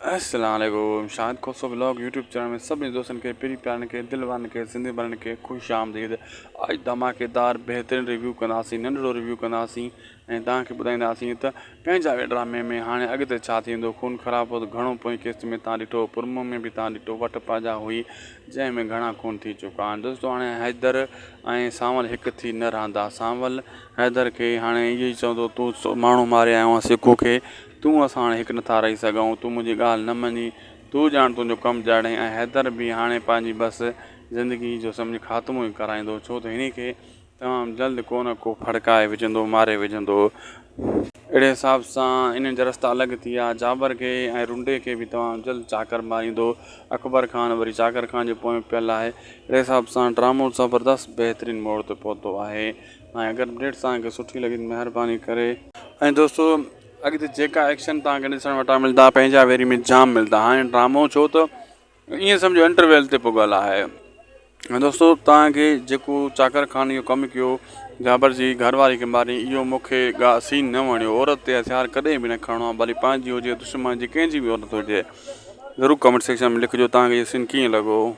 अस्सलाम वालेकुम। शाहिद खोसो blog YouTube channel में सभी दोस्तों के पिरी प्यारन के दिलवान के सिंधी बरन के खुश आमदीद। आज धमाकेदार बेहतरीन रिव्यू कंदासीं, नंढड़ो रिव्यू कंदासीं ऐं तव्हांखे ॿुधाईंदासीं त पंहिंजा ड्रामे में हाणे अॻिते छा थींदो। खून ख़राबो घणो पोइ केस में तव्हां ॾिठो, पुरमो में बि तव्हां ॾिठो, वट पाजा हुई जंहिंमें घणा खून थी चुका आहिनि। दोस्तो हाणे हैदर ऐं सांवल हिकु थी न रहंदा। सांवल हैदर खे हाणे इहो ई चवंदो, तूं माण्हू मारे आयो आहे सिखो खे, तूं असां हाणे हिकु नथा रही सघूं, तूं मुंहिंजी ॻाल्हि न मञी, तूं ॼाण तुंहिंजो कमु ॼाणे। ऐं हैदर बि हाणे पंहिंजी बसि ज़िंदगी जो सम्झि ख़ात्मो ई कराईंदो, छो त हिन खे तमामु जल्द को न को फड़काए विझंदो, मारे विझंदो। अहिड़े हिसाब सां इन्हनि जा रस्ता अलॻि थी विया। जाबर खे ऐं रुंडे खे बि तमामु जल्द चाकर मारींदो। अकबर ख़ान वरी चाकर ख़ान जे पोइ पियल आहे। अहिड़े हिसाब सां ड्रामो ज़बरदस्त बहितरीनु मोड़ ते पहुतो आहे। ऐं अगरि अपडेट तव्हांखे सुठी लॻी त महिरबानी करे। ऐं दोस्तो अॻिते जेका एक्शन तव्हांखे ॾिसण वटां मिलंदा, पंहिंजा वेरी में जाम मिलंदा। हाणे ड्रामो छो त ईअं सम्झो इंटरवेल ते पुॻल आहे। ऐं दोस्तो तव्हांखे जेको चाकर ख़ान इहो कमु कयो, जाबर जी घरवारी खे मारी, इहो मूंखे सीन न वणियो। औरत ते हथियार कॾहिं बि न खणणो आहे, भली पंहिंजी हुजे दुश्मन जी कंहिंजी बि औरत हुजे। ज़रूरु कमेंट सेक्शन में लिखिजो तव्हांखे इहो सीन कीअं लॻो।